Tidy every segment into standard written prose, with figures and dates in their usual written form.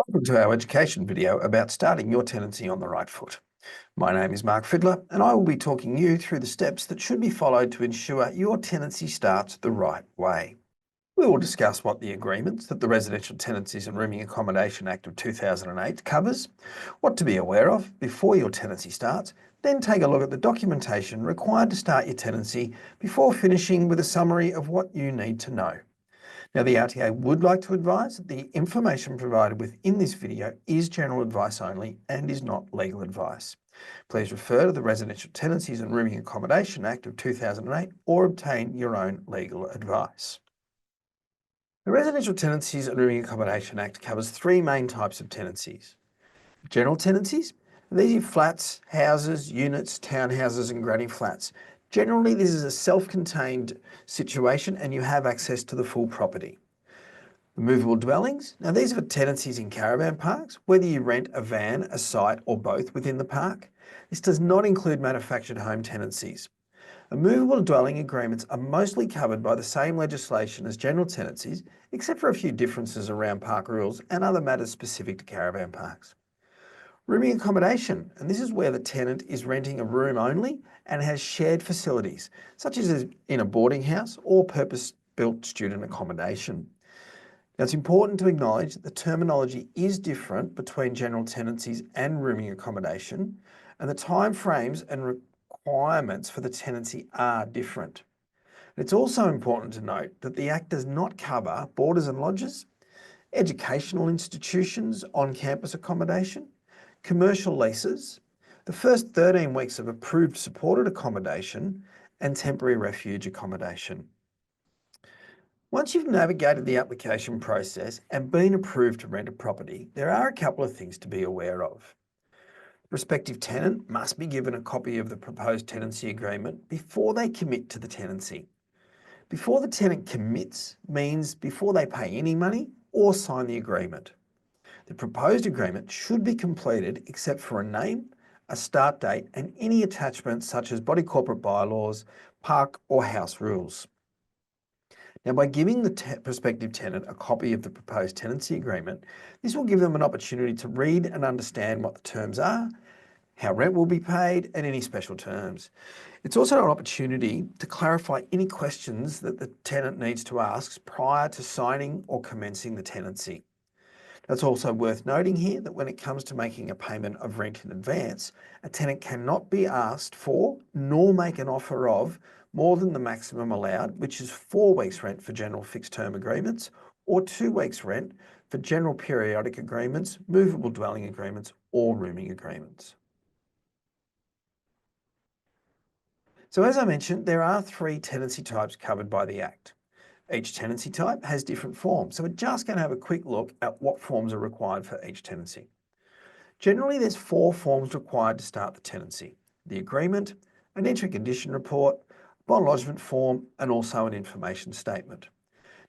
Welcome to our education video about starting your tenancy on the right foot. My name is Mark Fiddler and I will be talking you through the steps that should be followed to ensure your tenancy starts the right way. We will discuss what the agreements that the Residential Tenancies and Rooming Accommodation Act of 2008 covers, what to be aware of before your tenancy starts, then take a look at the documentation required to start your tenancy before finishing with a summary of what you need to know. Now, the RTA would like to advise that the information provided within this video is general advice only and is not legal advice. Please refer to the Residential Tenancies and Rooming Accommodation Act of 2008 or obtain your own legal advice. The Residential Tenancies and Rooming Accommodation Act covers three main types of tenancies. General tenancies, these are flats, houses, units, townhouses and granny flats. Generally, this is a self-contained situation and you have access to the full property. Movable dwellings, now these are for tenancies in caravan parks, whether you rent a van, a site or both within the park. This does not include manufactured home tenancies. Movable dwelling agreements are mostly covered by the same legislation as general tenancies, except for a few differences around park rules and other matters specific to caravan parks. Rooming accommodation, and this is where the tenant is renting a room only and has shared facilities, such as in a boarding house or purpose-built student accommodation. Now, it's important to acknowledge that the terminology is different between general tenancies and rooming accommodation, and the time frames and requirements for the tenancy are different. It's also important to note that the Act does not cover boarders and lodgers, educational institutions, on-campus accommodation, commercial leases, the first 13 weeks of approved supported accommodation, and temporary refuge accommodation. Once you've navigated the application process and been approved to rent a property, there are a couple of things to be aware of. The prospective tenant must be given a copy of the proposed tenancy agreement before they commit to the tenancy. Before the tenant commits means before they pay any money or sign the agreement. The proposed agreement should be completed except for a name, a start date, and any attachments such as body corporate bylaws, park or house rules. Now, by giving the prospective tenant a copy of the proposed tenancy agreement, this will give them an opportunity to read and understand what the terms are, how rent will be paid, and any special terms. It's also an opportunity to clarify any questions that the tenant needs to ask prior to signing or commencing the tenancy. It's also worth noting here that when it comes to making a payment of rent in advance, a tenant cannot be asked for nor make an offer of more than the maximum allowed, which is 4 weeks rent for general fixed term agreements or 2 weeks rent for general periodic agreements, movable dwelling agreements or rooming agreements. So as I mentioned, there are 3 tenancy types covered by the Act. Each tenancy type has different forms, so we're just going to have a quick look at what forms are required for each tenancy. Generally, there's 4 forms required to start the tenancy: the agreement, an entry condition report, bond lodgement form, and also an information statement.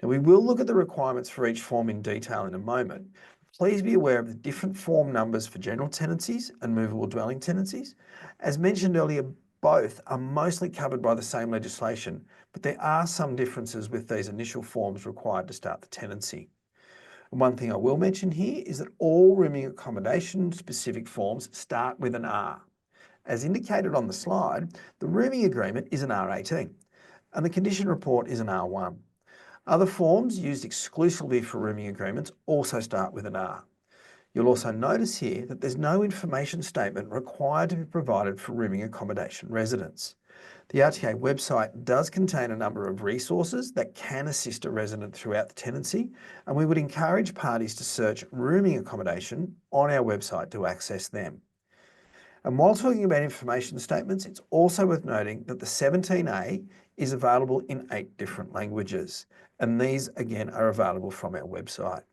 Now, we will look at the requirements for each form in detail in a moment. Please be aware of the different form numbers for general tenancies and movable dwelling tenancies. As mentioned earlier, both are mostly covered by the same legislation, but there are some differences with these initial forms required to start the tenancy. And one thing I will mention here is that all rooming accommodation specific forms start with an R. As indicated on the slide, the rooming agreement is an R18 and the condition report is an R1. Other forms used exclusively for rooming agreements also start with an R. You'll also notice here that there's no information statement required to be provided for rooming accommodation residents. The RTA website does contain a number of resources that can assist a resident throughout the tenancy, and we would encourage parties to search rooming accommodation on our website to access them. And while talking about information statements, it's also worth noting that the 17A is available in 8 different languages, and these again are available from our website.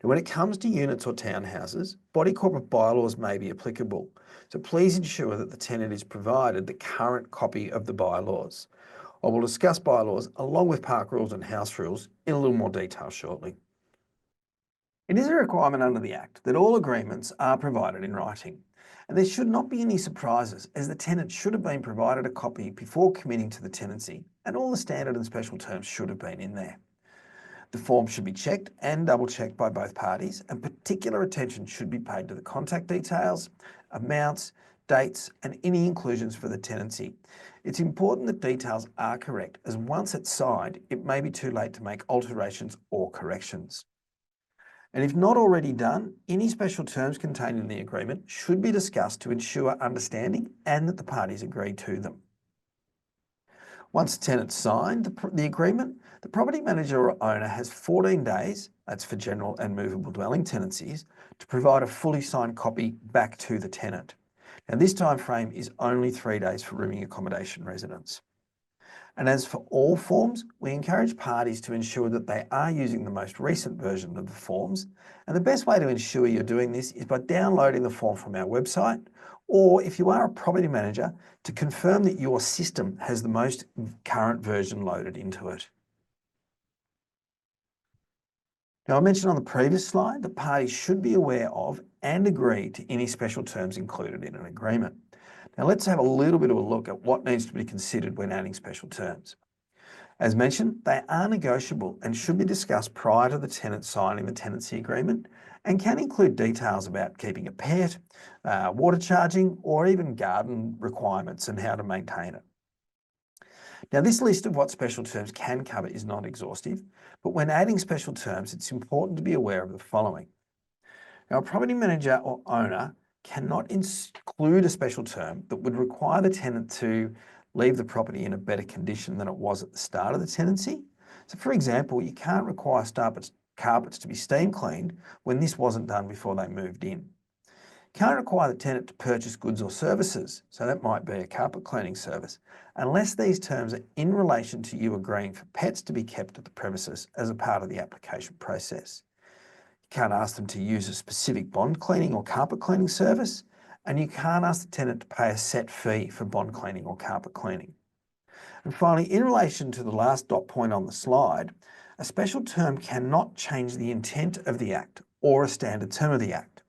Now, when it comes to units or townhouses, body corporate bylaws may be applicable, so please ensure that the tenant is provided the current copy of the bylaws. I will discuss bylaws along with park rules and house rules in a little more detail shortly. It is a requirement under the Act that all agreements are provided in writing, and there should not be any surprises, as the tenant should have been provided a copy before committing to the tenancy, and all the standard and special terms should have been in there. The form should be checked and double-checked by both parties, and particular attention should be paid to the contact details, amounts, dates, and any inclusions for the tenancy. It's important that details are correct, as once it's signed, it may be too late to make alterations or corrections. And if not already done, any special terms contained in the agreement should be discussed to ensure understanding and that the parties agree to them. Once the tenant signed the agreement, the property manager or owner has 14 days, that's for general and movable dwelling tenancies, to provide a fully signed copy back to the tenant. Now, this time frame is only 3 days for rooming accommodation residents. And as for all forms, we encourage parties to ensure that they are using the most recent version of the forms. And the best way to ensure you're doing this is by downloading the form from our website, or if you are a property manager, to confirm that your system has the most current version loaded into it. Now, I mentioned on the previous slide that parties should be aware of and agree to any special terms included in an agreement. Now let's have a little bit of a look at what needs to be considered when adding special terms. As mentioned, they are negotiable and should be discussed prior to the tenant signing the tenancy agreement and can include details about keeping a pet, water charging, or even garden requirements and how to maintain it. Now, this list of what special terms can cover is not exhaustive, but when adding special terms, it's important to be aware of the following. Now, a property manager or owner cannot include a special term that would require the tenant to leave the property in a better condition than it was at the start of the tenancy. So for example, you can't require carpets to be steam cleaned when this wasn't done before they moved in. You can't require the tenant to purchase goods or services, so that might be a carpet cleaning service, unless these terms are in relation to you agreeing for pets to be kept at the premises as a part of the application process. You can't ask them to use a specific bond cleaning or carpet cleaning service, and you can't ask the tenant to pay a set fee for bond cleaning or carpet cleaning. And finally, in relation to the last dot point on the slide, a special term cannot change the intent of the Act or a standard term of the Act.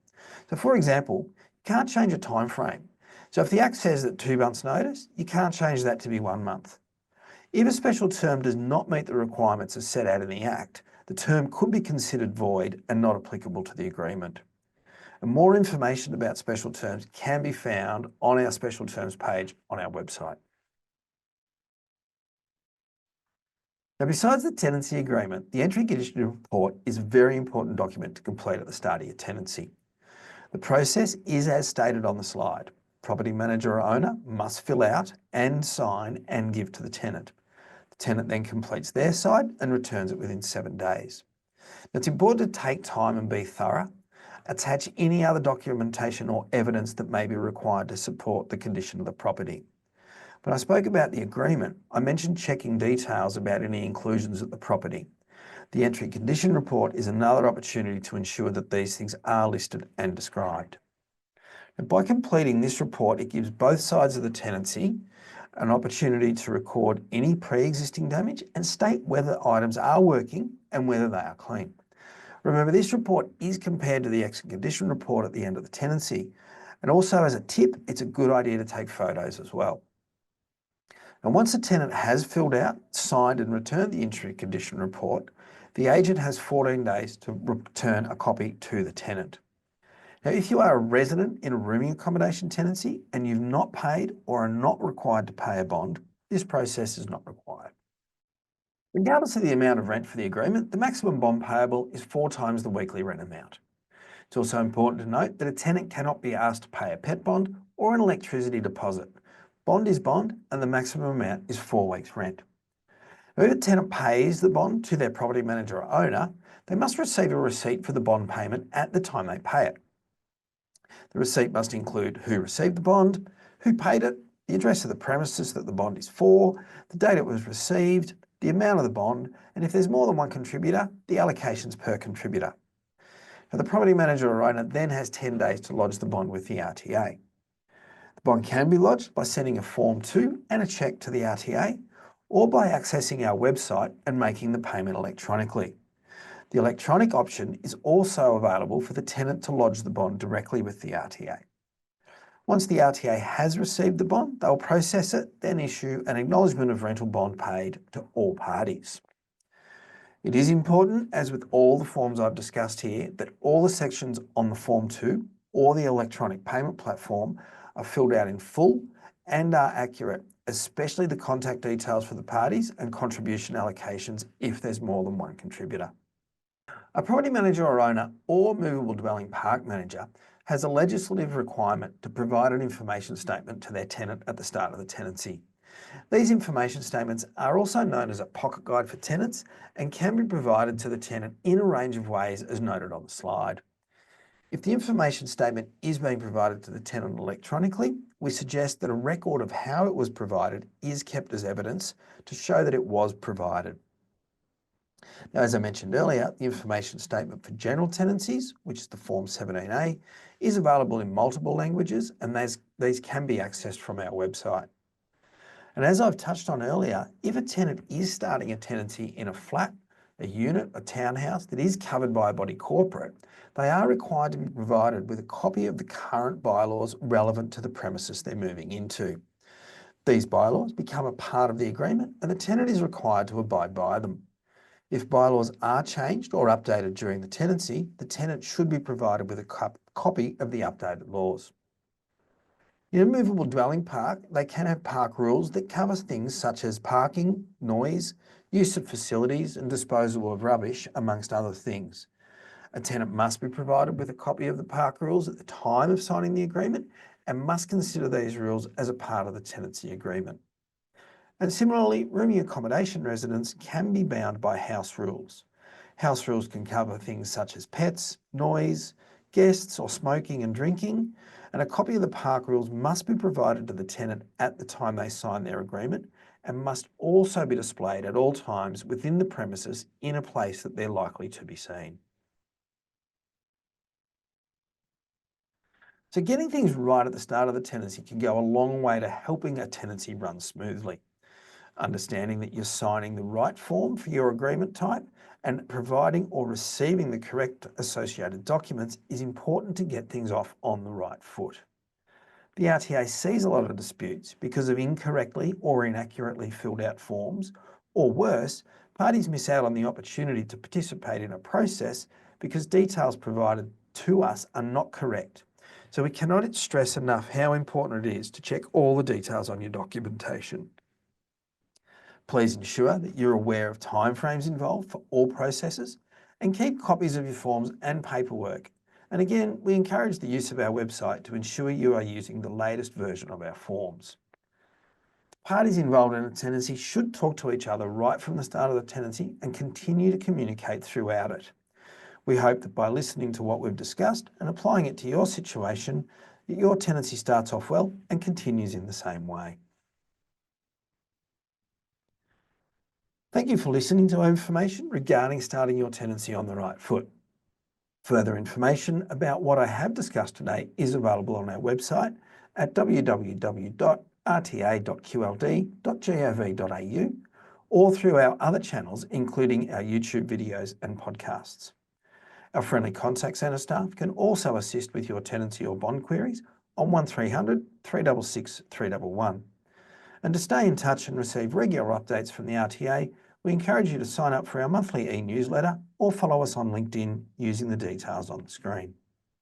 So for example, you can't change a time frame. So if the Act says that 2 months notice, you can't change that to be 1 month. If a special term does not meet the requirements as set out in the Act, the term could be considered void and not applicable to the agreement. And more information about special terms can be found on our special terms page on our website. Now, besides the tenancy agreement, the entry condition report is a very important document to complete at the start of your tenancy. The process is as stated on the slide. Property manager or owner must fill out and sign and give to the tenant. The tenant then completes their side and returns it within 7 days. Now, it's important to take time and be thorough. Attach any other documentation or evidence that may be required to support the condition of the property. When I spoke about the agreement, I mentioned checking details about any inclusions at the property. The entry condition report is another opportunity to ensure that these things are listed and described. And by completing this report, it gives both sides of the tenancy an opportunity to record any pre-existing damage and state whether items are working and whether they are clean. Remember, this report is compared to the exit condition report at the end of the tenancy. And also as a tip, it's a good idea to take photos as well. And once the tenant has filled out, signed and returned the entry condition report, the agent has 14 days to return a copy to the tenant. Now, if you are a resident in a rooming accommodation tenancy and you've not paid or are not required to pay a bond, this process is not required. Regardless of the amount of rent for the agreement, the maximum bond payable is 4 times the weekly rent amount. It's also important to note that a tenant cannot be asked to pay a pet bond or an electricity deposit. Bond is bond and the maximum amount is 4 weeks rent. If a tenant pays the bond to their property manager or owner, they must receive a receipt for the bond payment at the time they pay it. The receipt must include who received the bond, who paid it, the address of the premises that the bond is for, the date it was received, the amount of the bond, and if there's more than one contributor, the allocations per contributor. Now, the property manager or owner then has 10 days to lodge the bond with the RTA. The bond can be lodged by sending a Form 2 and a cheque to the RTA, or by accessing our website and making the payment electronically. The electronic option is also available for the tenant to lodge the bond directly with the RTA. Once the RTA has received the bond, they'll process it, then issue an acknowledgement of rental bond paid to all parties. It is important, as with all the forms I've discussed here, that all the sections on the Form 2 or the electronic payment platform are filled out in full and are accurate, especially the contact details for the parties and contribution allocations if there's more than one contributor. A property manager or owner or movable dwelling park manager has a legislative requirement to provide an information statement to their tenant at the start of the tenancy. These information statements are also known as a pocket guide for tenants and can be provided to the tenant in a range of ways as noted on the slide. If the information statement is being provided to the tenant electronically, we suggest that a record of how it was provided is kept as evidence to show that it was provided. Now, as I mentioned earlier, the information statement for general tenancies, which is the Form 17A, is available in multiple languages, and these can be accessed from our website. And as I've touched on earlier, if a tenant is starting a tenancy in a flat, a unit, a townhouse that is covered by a body corporate, they are required to be provided with a copy of the current bylaws relevant to the premises they're moving into. These bylaws become a part of the agreement and the tenant is required to abide by them. If bylaws are changed or updated during the tenancy, the tenant should be provided with a copy of the updated laws. In a movable dwelling park, they can have park rules that cover things such as parking, noise, use of facilities and disposal of rubbish, amongst other things. A tenant must be provided with a copy of the park rules at the time of signing the agreement and must consider these rules as a part of the tenancy agreement. And similarly, rooming accommodation residents can be bound by house rules. House rules can cover things such as pets, noise, guests or smoking and drinking, and a copy of the park rules must be provided to the tenant at the time they sign their agreement and must also be displayed at all times within the premises in a place that they're likely to be seen. So getting things right at the start of the tenancy can go a long way to helping a tenancy run smoothly. Understanding that you're signing the right form for your agreement type and providing or receiving the correct associated documents is important to get things off on the right foot. The RTA sees a lot of disputes because of incorrectly or inaccurately filled out forms, or worse, parties miss out on the opportunity to participate in a process because details provided to us are not correct. So we cannot stress enough how important it is to check all the details on your documentation. Please ensure that you're aware of timeframes involved for all processes and keep copies of your forms and paperwork. And again, we encourage the use of our website to ensure you are using the latest version of our forms. Parties involved in a tenancy should talk to each other right from the start of the tenancy and continue to communicate throughout it. We hope that by listening to what we've discussed and applying it to your situation, that your tenancy starts off well and continues in the same way. Thank you for listening to information regarding starting your tenancy on the right foot. Further information about what I have discussed today is available on our website at www.rta.qld.gov.au or through our other channels, including our YouTube videos and podcasts. Our friendly contact centre staff can also assist with your tenancy or bond queries on 1300 366 311. And to stay in touch and receive regular updates from the RTA, we encourage you to sign up for our monthly e-newsletter or follow us on LinkedIn using the details on the screen.